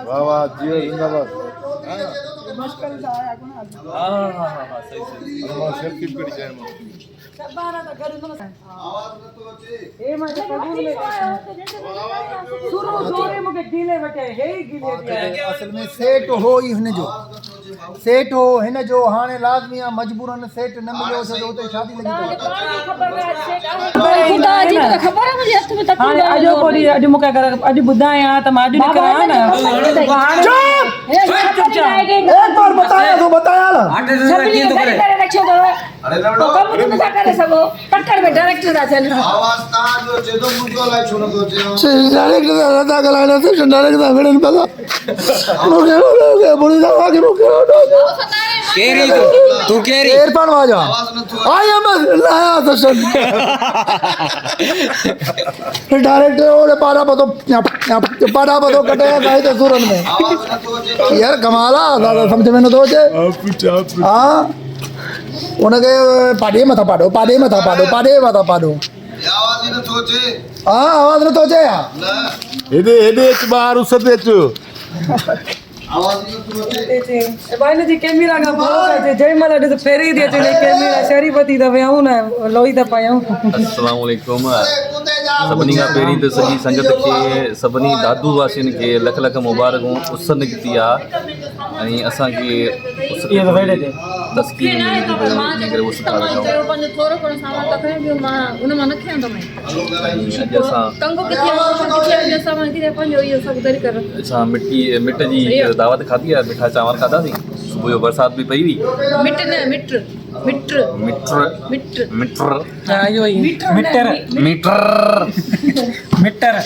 वाह वाह जियो जिंदाबाद मुश्किल से आया कोना हां सही सेल्फी पड़ी जाए शबाना तो करू न आवाज न तो अचे ए मां कबूल में शुरू जोरे मुके गीले वटे हे गीले असल में सेट हो ही हिन जो सेट हो हिन जो हाने लाज़मी मजबूरन सेट न मिलियो छो तो उते शादी लगी खबर जी तो खबर है मुझे हथ में तक हां अजो कोडी अज मुके घर अज बुधाया त मां अज निकरा ना चुप एक बार बताया ला छबली करे रखियो तो अरे तो कम तुम ना करे सको टक्कर में डायरेक्टर दा चल आवाज ता जो जेदो मुजो लाई छोनो तो जे डायरेक्टर दा गलाना से डायरेक्टर दा वेड़न पता लोगे बोली दा आगे मुके केरी तू केरी एयरफोन वाजा आई एम लाया सशन डायरेक्टर ओरे पारा पतो कटे गाय तो सुरन में यार कमाला दादा समझ में न तो जे हां उनके पाडे मथा पाडो आवाज न तोचे हां आवाज न तोचे एदे बाहर उसते च आवाज न तोचे ए भाई ने जी कैमरा का बोलो जे जय माला दे फेरी दे जे कैमरा शरीफती दा वेऊ ना लोई दा पायो अस्सलाम वालेकुम सभिनी खां पहिरीं त सॼी संगत खे सभिनी दादू वासियुनि खे लख लख मुबारकूं उस निकिती आहे ऐं असांखे तस्कीन करे उस था रखूं असां मिट जी दावत खाधी आहे मिठा चांवर खाधासीं सुबुह जो बरसाति बि पई हुई मिटर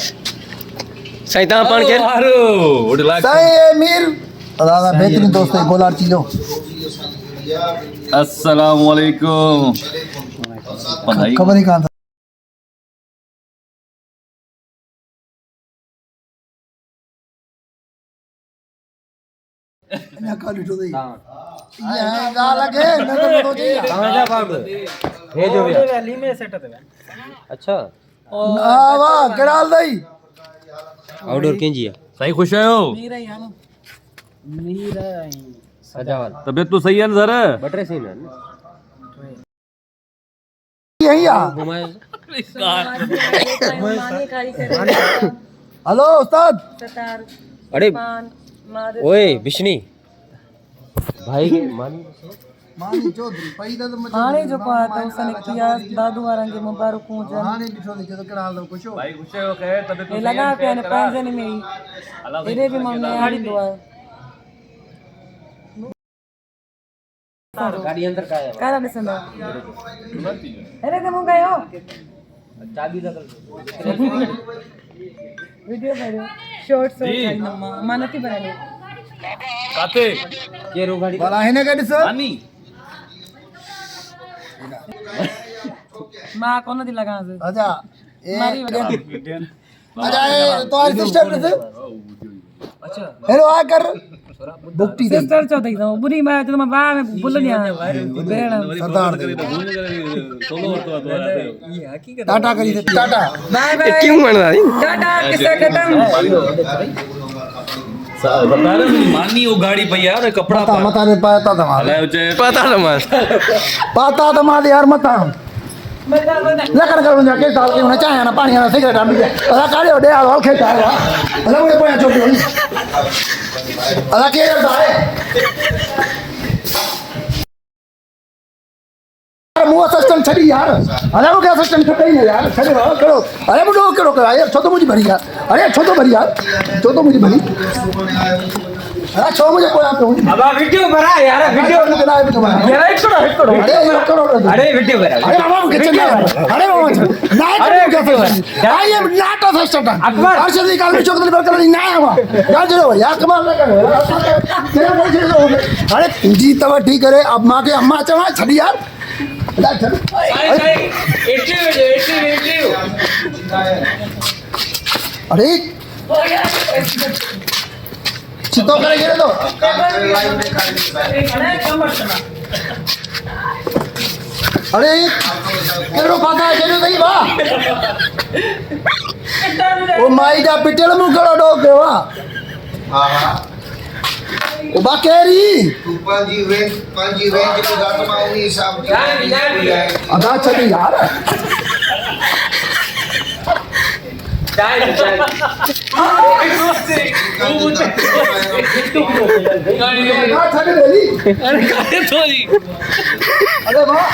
सही ता पान के सही मीर दादा बेहतरीन दोस्त है गोलार चिलो अस्सलाम वालेकुम खबर ही कहां था ना काली तो दे ये गा लगे न तो जी समझा बाब हे जो वैली में सेट है अच्छा वाह केड़ाल दई आउटडोर केंजी सही खुश आयो मीरा ही आनो मीरा सजावल तबियत तो सही है ना सर बटरे सीन है यही आ हेलो उस्ताद सतार अरे ओए बिशनी भाई मानी चौधरी पैदा तो हाणे जो को आता उसने किया दादू वारन के मुबारकूं जन हाने दिठो नहीं जो केड़ाल दो कुछ भाई खुश आयो कहे तबियत ये लगा पे ने पैंजन में ही एरे भी मम्मी हाड़ी दुआ गाड़ी अंदर का है कारा दिसंदा अरे ते मु गयो चाबी लगल वीडियो बनो शॉर्ट चाहिए मां नथी बनानी काते केरो गाड़ी भला हिने के दिस आनी मां कोन दी लगा से अच्छा मारी अच्छा तुम्हारी सिस्टर दिस अच्छा हेलो आ कर बुकटी दे सिस्टर चौथी दो बुरी मैं तो मैं बा में बुलनिया बेण सरदार दे सोलो तो ये हकीकत टाटा करी दे टाटा बाय बाय क्यों बनदा टाटा किसे खत्म बता रहे मानी वो गाड़ी पई यार कपड़ा मता ने पाता था पता न मां यार मता लकड़ कर मुझे के साल के होना चाहे ना पानी ना सिगरेट हम अला काले दे आ खेता है अला मुझे पोया छोटी अला के दाए मुंह सिस्टम छड़ी यार अरे वो क्या सिस्टम छड़ी है यार छड़े करो अरे मुझे करो यार छो तो मुझे भरी यार अरे छो तो भरी यार छो तो मुझे भरी अरे छो मुझे कोई आप अब वीडियो बना यार वीडियो यार एक करो अरे वीडियो बना अरे बाबा के चल अरे बाबा ना अरे I am not a system Akbar Arshad काल में चौक पर कर ना हुआ यार चलो यार कमाल ना कर तेरा बोल अरे जी तब ठीक करे अब मां के अम्मा चवा छड़ी यार अरे चितो करेंगे तो अरे केरो पाता है केरो नहीं बा ओ माई जा पिटल मुकड़ो डो के वा ओ बाकेरी तू पंजी वेंज को दात मां उनी हिसाब जी अदा छड़ी यार अदा छड़ी रेली अरे काहे थोड़ी अरे वाह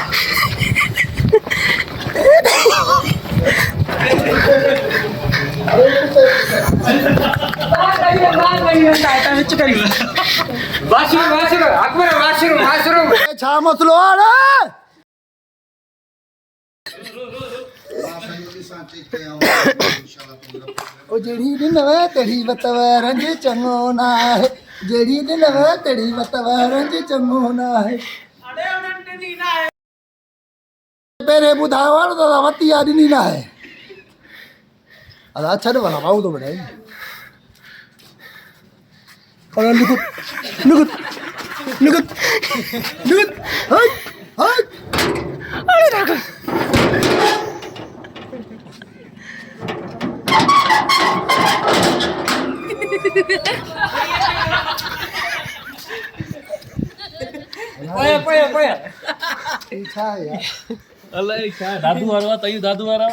वाशरूम अकबर वाशरूम छा मसलो आड़े ओ जेड़ी दिन वे तेरी बतव रंग चंगो ना है जेड़ी दिन वे तेरी बतव रंग चंगो ना है पेरे बुधावर तो वती आदमी ना है अदा छड़ वाला बाऊ तो बड़े और लुक हाय हाय अरे राखो पोया छा यार अल्लाह छा दादू वारो तई दादू वारो